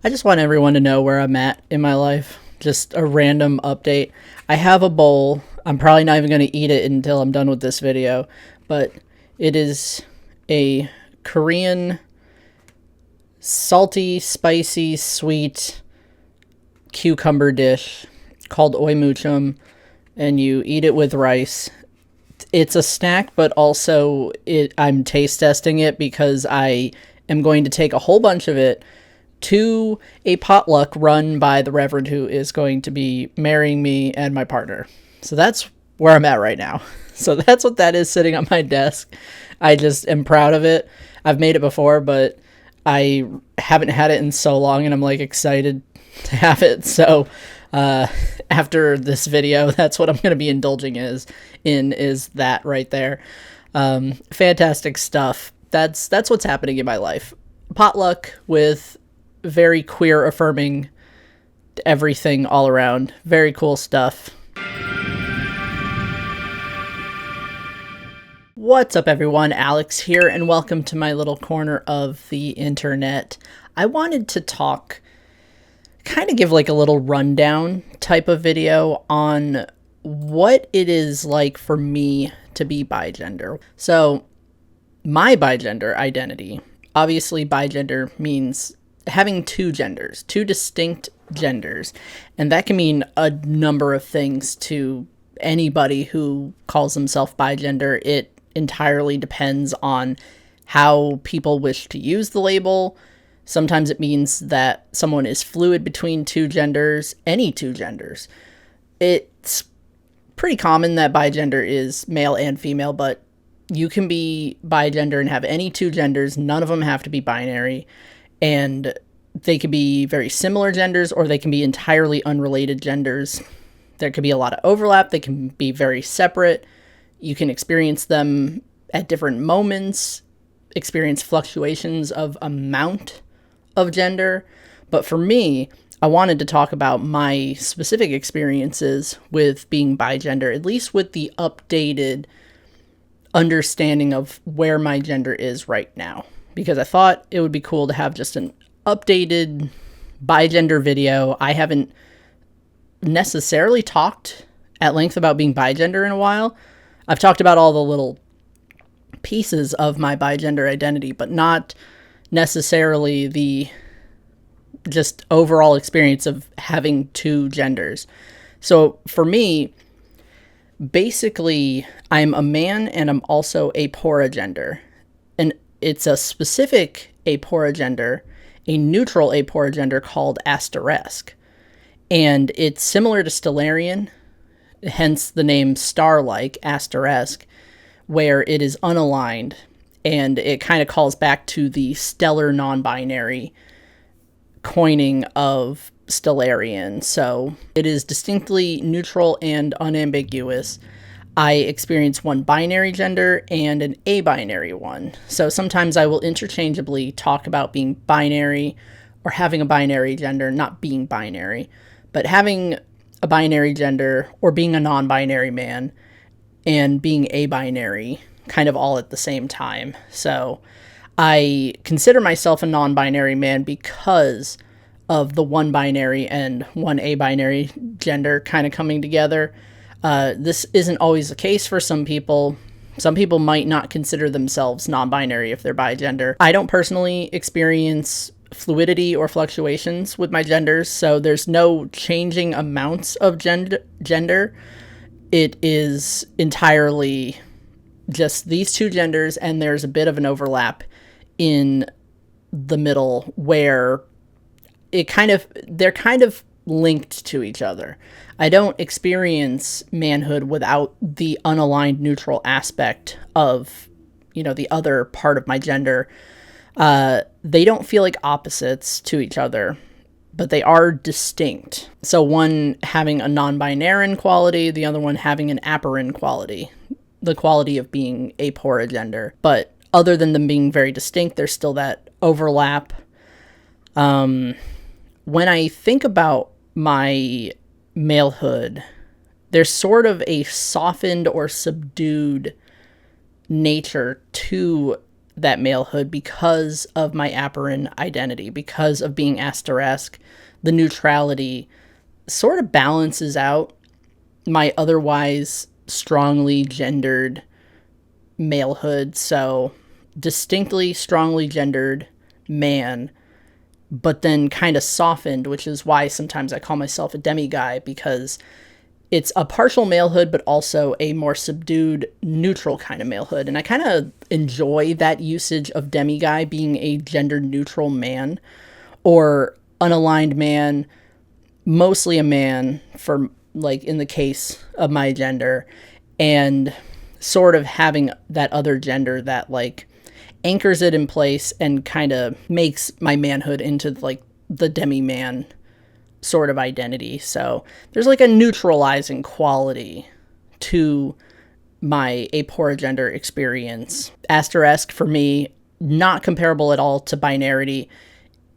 I just want everyone to know where I'm at in my life. Just a random update. I have a bowl. I'm probably not even going to eat it until I'm done with this video, but it is a Korean salty, spicy, sweet cucumber dish called oimuchum, and you eat it with rice. It's a snack, but also I'm taste testing it because I am going to take a whole bunch of it to a potluck run by the Reverend who is going to be marrying me and my partner. So that's where I'm at right now. So that's what that is sitting on my desk. I just am proud of it. I've made it before, but I haven't had it in so long, and I'm like excited to have it. So after this video, that's what I'm going to be indulging is that right there. Fantastic stuff. That's what's happening in my life. Potluck with very queer affirming everything all around. Very cool stuff. What's up, everyone? Alex here, and welcome to my little corner of the internet. I wanted to kind of give like a little rundown type of video on what it is like for me to be bigender. So my bigender identity, obviously bigender means having two genders, two distinct genders, and that can mean a number of things to anybody who calls themselves bigender. It entirely depends on how people wish to use the label. Sometimes it means that someone is fluid between two genders, any two genders. It's pretty common that bigender is male and female, but you can be bigender and have any two genders. None of them have to be binary, and they could be very similar genders, or they can be entirely unrelated genders. There could be a lot of overlap. They can be very separate. You can experience them at different moments, experience fluctuations of amount of gender. But for me, I wanted to talk about my specific experiences with being bigender, at least with the updated understanding of where my gender is right now, because I thought it would be cool to have just an updated bigender video. I haven't necessarily talked at length about being bigender in a while. I've talked about all the little pieces of my bigender identity, but not necessarily the just overall experience of having two genders. So for me, basically, I'm a man and I'm also apora gender. And it's a specific apora gender, a neutral apora gender called asterisk. And it's similar to Stellarian, hence the name star-like, asterisk, where it is unaligned, and it kind of calls back to the stellar non-binary coining of Stellarian. So it is distinctly neutral and unambiguous. I experience one binary gender and an abinary one. So sometimes I will interchangeably talk about being binary or having a binary gender, not being binary, but having a binary gender or being a non-binary man and being abinary kind of all at the same time. So I consider myself a non-binary man because of the one binary and one abinary gender kind of coming together. This isn't always the case for some people. Some people might not consider themselves non-binary if they're bigender. I don't personally experience fluidity or fluctuations with my genders, so there's no changing amounts of gender. It is entirely just these two genders, and there's a bit of an overlap in the middle where they're kind of linked to each other. I don't experience manhood without the unaligned neutral aspect of, the other part of my gender. They don't feel like opposites to each other, but they are distinct. So one having a non-binary quality, the other one having an aporin quality, the quality of being apora gender. But other than them being very distinct, there's still that overlap. When I think about my malehood, there's sort of a softened or subdued nature to that malehood because of my aberrant identity, because of being asterisk. The neutrality sort of balances out my otherwise strongly gendered malehood. So distinctly strongly gendered man, but then kind of softened, which is why sometimes I call myself a demi-guy, because it's a partial malehood, but also a more subdued, neutral kind of malehood. And I kind of enjoy that usage of demi-guy being a gender-neutral man, or unaligned man, mostly a man, for, like, in the case of my gender, and sort of having that other gender that, like, anchors it in place and kind of makes my manhood into, like, the demi-man sort of identity. So there's like a neutralizing quality to my aporogender experience. Asterisk for me, not comparable at all to binarity,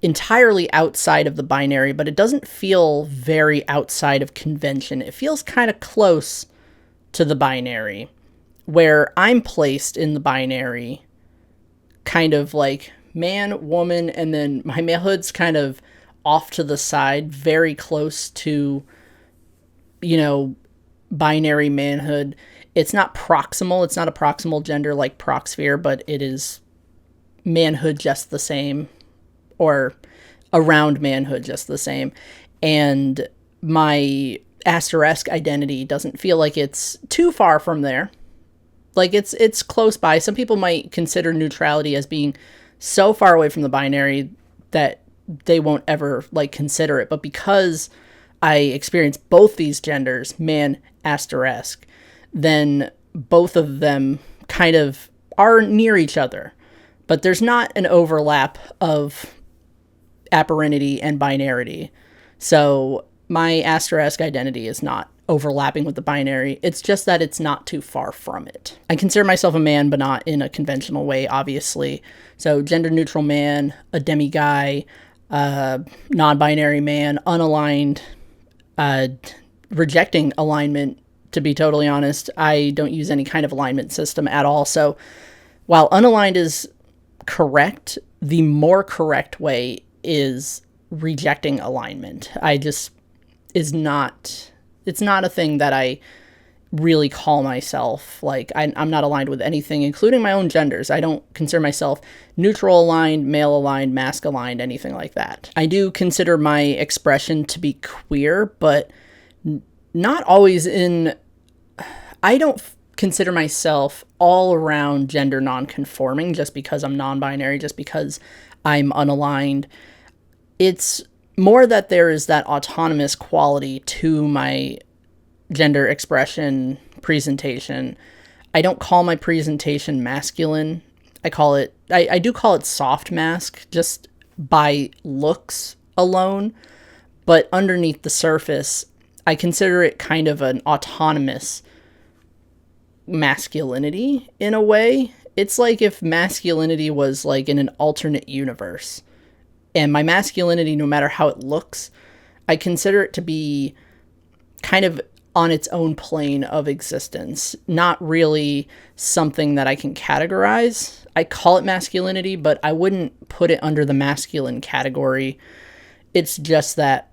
entirely outside of the binary, but it doesn't feel very outside of convention. It feels kind of close to the binary, where I'm placed in the binary, kind of like man, woman, and then my malehood's kind of off to the side, very close to, binary manhood. It's not proximal. It's not a proximal gender like proxphere, but it is manhood just the same, or around manhood just the same. And my asterisk identity doesn't feel like it's too far from there. Like it's close by. Some people might consider neutrality as being so far away from the binary that they won't ever consider it. But because I experience both these genders, man, asterisk, then both of them kind of are near each other. But there's not an overlap of aberranity and binarity. So my asterisk identity is not overlapping with the binary. It's just that it's not too far from it. I consider myself a man, but not in a conventional way, obviously. So gender neutral man, a demi-guy, non-binary man, unaligned, rejecting alignment. To be totally honest, I don't use any kind of alignment system at all. So while unaligned is correct, the more correct way is rejecting alignment. It's not a thing that I really call myself. Like, I'm not aligned with anything, including my own genders. I don't consider myself neutral aligned, male aligned, mask aligned, anything like that. I do consider my expression to be queer, but not always in... I don't consider myself all around gender non-conforming just because I'm non-binary, just because I'm unaligned. It's more that there is that autonomous quality to my gender expression presentation. I don't call my presentation masculine. I do call it soft mask just by looks alone, but underneath the surface, I consider it kind of an autonomous masculinity in a way. It's like if masculinity was like in an alternate universe. And my masculinity, no matter how it looks, I consider it to be kind of on its own plane of existence, not really something that I can categorize. I call it masculinity, but I wouldn't put it under the masculine category. It's just that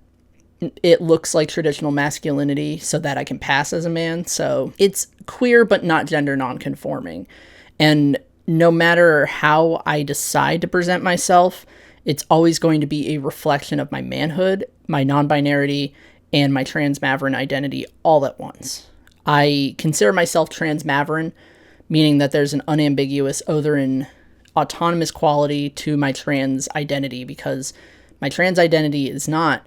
it looks like traditional masculinity so that I can pass as a man. So it's queer, but not gender non-conforming. And no matter how I decide to present myself, it's always going to be a reflection of my manhood, my non-binarity, and my trans-maverick identity all at once. I consider myself trans-maverick, meaning that there's an unambiguous other autonomous quality to my trans identity, because my trans identity is not...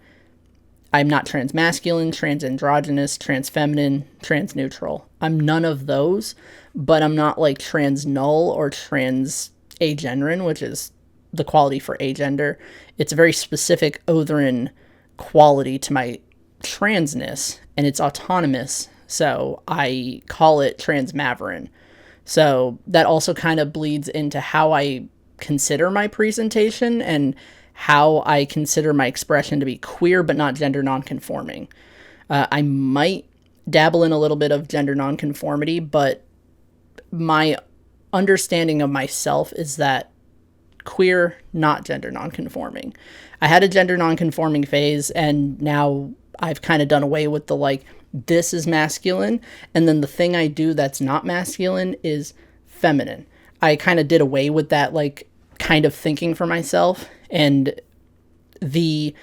I'm not trans-masculine, trans-androgynous, trans-feminine, trans-neutral. I'm none of those, but I'm not like trans-null or trans-agenderin, which is the quality for agender. It's a very specific otherin quality to my transness, and it's autonomous, so I call it trans-maverick. So that also kind of bleeds into how I consider my presentation and how I consider my expression to be queer but not gender nonconforming. I might dabble in a little bit of gender nonconformity, but my understanding of myself is that queer, not gender nonconforming. I had a gender nonconforming phase, and now I've kind of done away with the like, this is masculine, and then the thing I do that's not masculine is feminine. I kind of did away with that like kind of thinking for myself, and the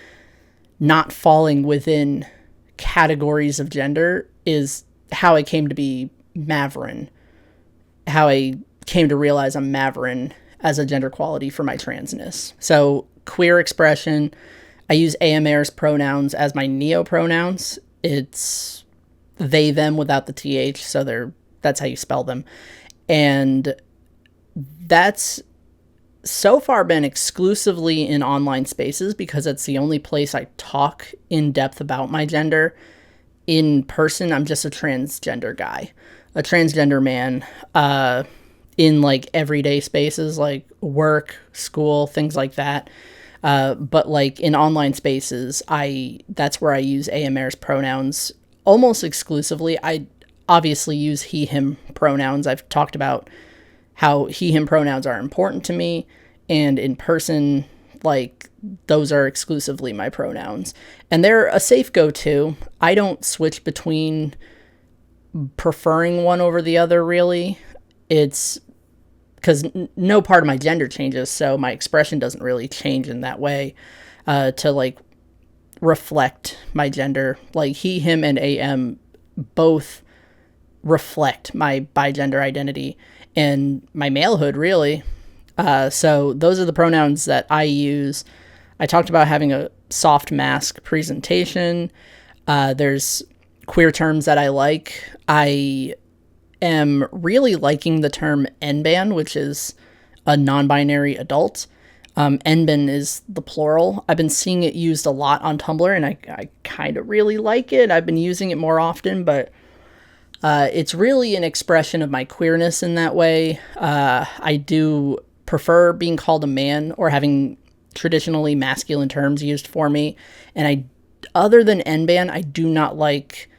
not falling within categories of gender is how I came to be Maverin, how I came to realize I'm Maverin as a gender quality for my transness. So queer expression, I use AMARS pronouns as my neo-pronouns. It's they, them without the TH, so that's how you spell them. And that's so far been exclusively in online spaces because it's the only place I talk in depth about my gender. In person, I'm just a transgender guy, a transgender man, in like everyday spaces like work, school, things like that. But like in online spaces, that's where I use AMARS pronouns almost exclusively. I obviously use he, him pronouns. I've talked about how he, him pronouns are important to me, and in person, like, those are exclusively my pronouns. And they're a safe go-to. I don't switch between preferring one over the other, really. It's because no part of my gender changes, so my expression doesn't really change in that way to, like, reflect my gender. Like, he, him, and AM both reflect my bigender identity and my malehood, really. So those are the pronouns that I use. I talked about having a soft mask presentation. There's queer terms that I like. I am really liking the term NBAN, which is a non-binary adult. NBAN is the plural. I've been seeing it used a lot on Tumblr, and I kind of really like it. I've been using it more often, but it's really an expression of my queerness in that way. I do prefer being called a man or having traditionally masculine terms used for me. And other than NBAN, I do not like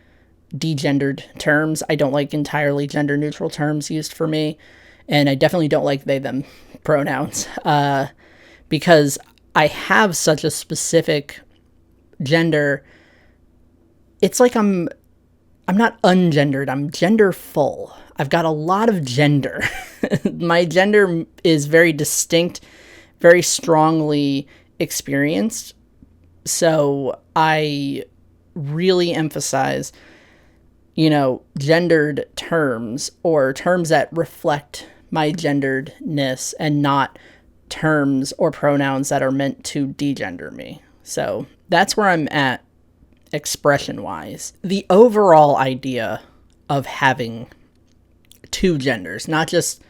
degendered terms. I don't like entirely gender neutral terms used for me. And I definitely don't like they, them pronouns, because I have such a specific gender. It's like I'm not ungendered. I'm genderful. I've got a lot of gender. My gender is very distinct, very strongly experienced. So I really emphasize, gendered terms or terms that reflect my genderedness and not terms or pronouns that are meant to degender me. So that's where I'm at expression-wise. The overall idea of having two genders, not just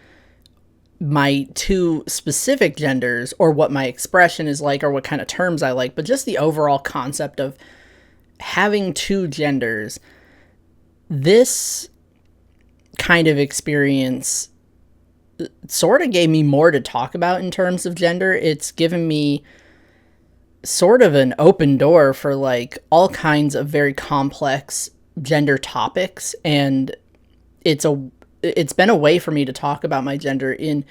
my two specific genders or what my expression is like or what kind of terms I like, but just the overall concept of having two genders. This kind of experience sort of gave me more to talk about in terms of gender. It's given me sort of an open door for like all kinds of very complex gender topics, and it's been a way for me to talk about my gender in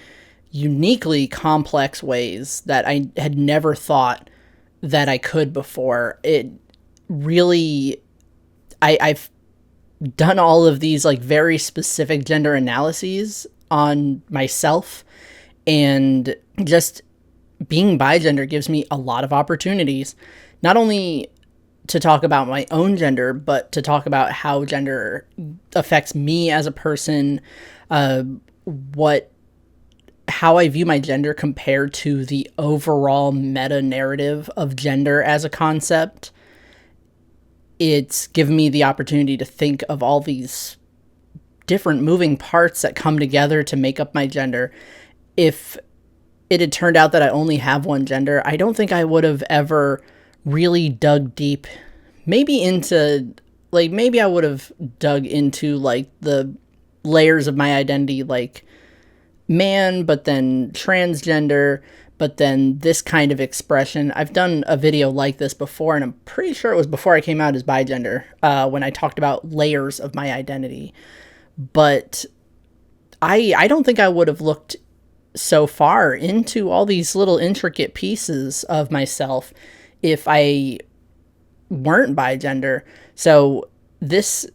uniquely complex ways that I had never thought that I could before. It really, I've done all of these like very specific gender analyses on myself, and just being bigender gives me a lot of opportunities, not only to talk about my own gender, but to talk about how gender affects me as a person, how I view my gender compared to the overall meta narrative of gender as a concept. It's given me the opportunity to think of all these different moving parts that come together to make up my gender. If it had turned out that I only have one gender, I don't think I would have ever really dug deep, maybe I would have dug into like the layers of my identity, like man, but then transgender, but then this kind of expression. I've done a video like this before, and I'm pretty sure it was before I came out as bigender, when I talked about layers of my identity. But I don't think I would have looked so far into all these little intricate pieces of myself if I weren't bigender. So this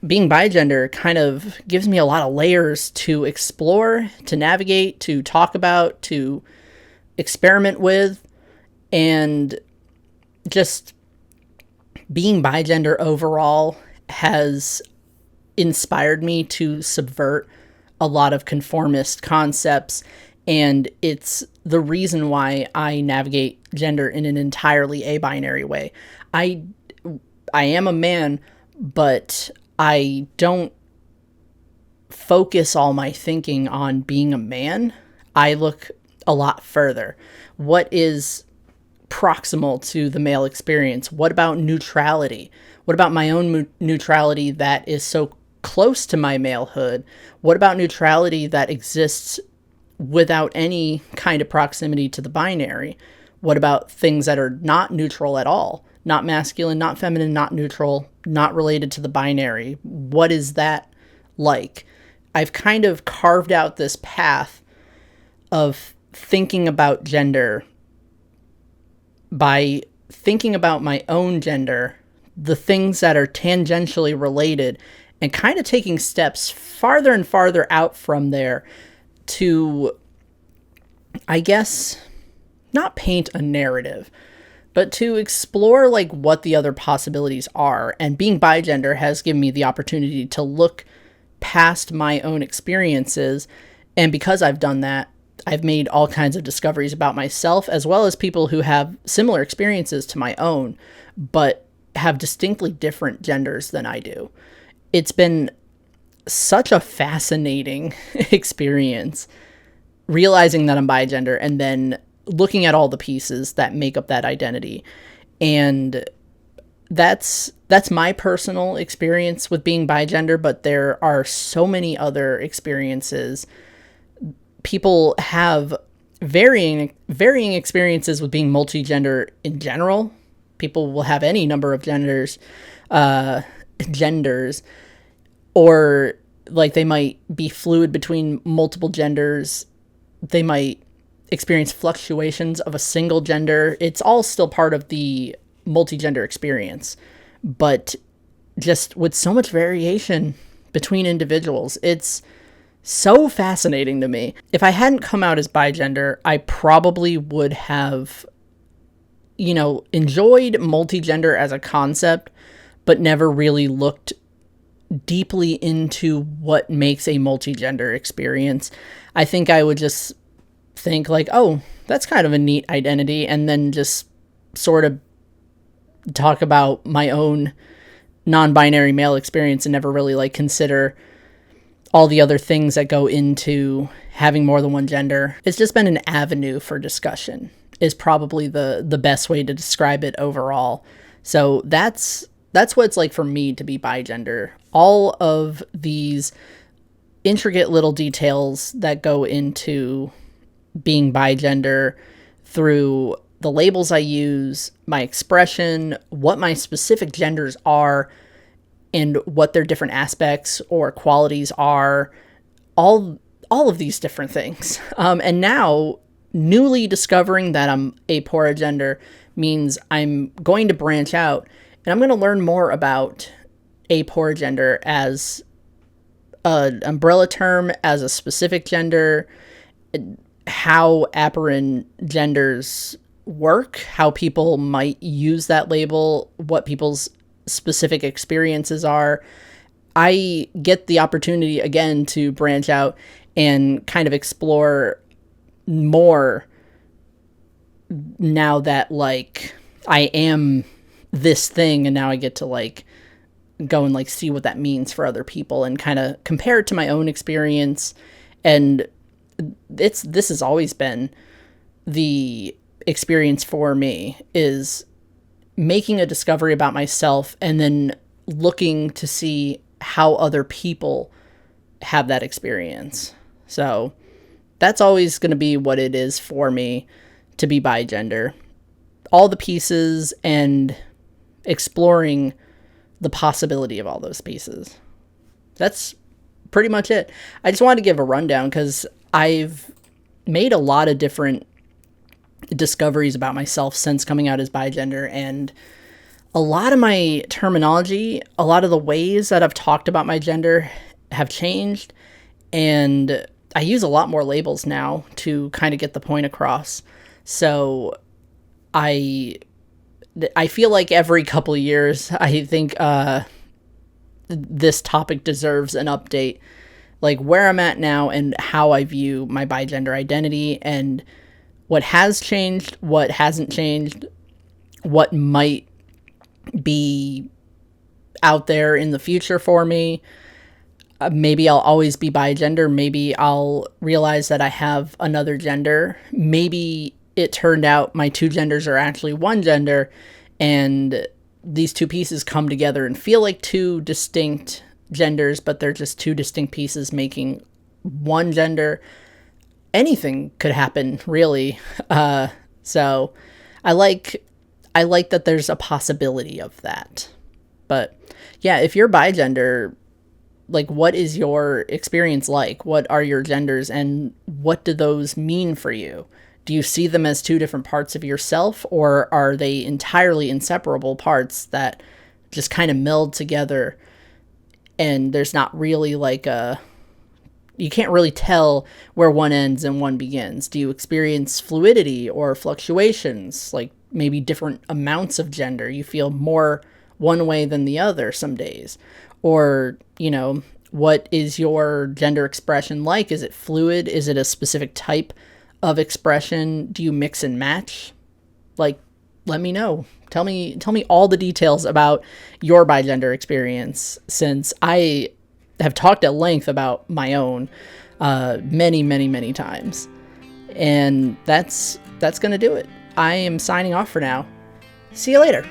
being bigender kind of gives me a lot of layers to explore, to navigate, to talk about, to experiment with, and just being bigender overall has inspired me to subvert a lot of conformist concepts, and it's the reason why I navigate gender in an entirely abinary way. I am a man, but I don't focus all my thinking on being a man. I look a lot further. What is proximal to the male experience? What about neutrality? What about my own neutrality that is so close to my malehood? What about neutrality that exists without any kind of proximity to the binary? What about things that are not neutral at all? Not masculine, not feminine, not neutral, not related to the binary. What is that like? I've kind of carved out this path of thinking about gender by thinking about my own gender, the things that are tangentially related, and kind of taking steps farther and farther out from there to, I guess, not paint a narrative, but to explore like what the other possibilities are. And being bigender has given me the opportunity to look past my own experiences. And because I've done that, I've made all kinds of discoveries about myself, as well as people who have similar experiences to my own, but have distinctly different genders than I do. It's been such a fascinating experience realizing that I'm bigender and then looking at all the pieces that make up that identity. And that's my personal experience with being bigender, but there are so many other experiences. People have varying experiences with being multigender in general. People will have any number of genders, or like they might be fluid between multiple genders. They might experience fluctuations of a single gender. It's all still part of the multigender experience, but just with so much variation between individuals, it's so fascinating to me. If I hadn't come out as bigender, I probably would have, enjoyed multigender as a concept, but never really looked deeply into what makes a multigender experience. I think I would just think like, oh, that's kind of a neat identity, and then just sort of talk about my own non-binary male experience and never really like consider all the other things that go into having more than one gender. It's just been an avenue for discussion is probably the best way to describe it overall. So that's what it's like for me to be bigender. All of these intricate little details that go into being bigender through the labels I use, my expression, what my specific genders are, and what their different aspects or qualities are, all of these different things. And now, newly discovering that I'm aporagender means I'm going to branch out, and I'm going to learn more about aporagender as an umbrella term, as a specific gender, how aporin genders work, how people might use that label, what people's specific experiences are. I get the opportunity again to branch out and kind of explore more now that like I am this thing, and now I get to like go and like see what that means for other people and kind of compare it to my own experience. And this has always been the experience for me, is making a discovery about myself and then looking to see how other people have that experience. So that's always going to be what it is for me to be bigender. All the pieces and exploring the possibility of all those pieces. That's pretty much it. I just wanted to give a rundown because I've made a lot of different discoveries about myself since coming out as bigender, and a lot of my terminology, a lot of the ways that I've talked about my gender have changed, and I use a lot more labels now to kind of get the point across. So I feel like every couple of years, I think this topic deserves an update, like where I'm at now and how I view my bigender identity and what has changed, what hasn't changed, what might be out there in the future for me. Maybe I'll always be bigender. Maybe I'll realize that I have another gender. Maybe it turned out my two genders are actually one gender, and these two pieces come together and feel like two distinct genders, but they're just two distinct pieces making one gender. Anything could happen, really. So I like that there's a possibility of that. But yeah, if you're bigender, like, what is your experience like? What are your genders, and what do those mean for you? Do you see them as two different parts of yourself, or are they entirely inseparable parts that just kind of meld together, and there's not really like you can't really tell where one ends and one begins? Do you experience fluidity or fluctuations, like maybe different amounts of gender? You feel more one way than the other some days. Or, what is your gender expression like? Is it fluid? Is it a specific type of expression? Do you mix and match? Like, let me know. Tell me all the details about your bigender experience, since I have talked at length about my own many, many, many times. And that's going to do it. I am signing off for now. See you later.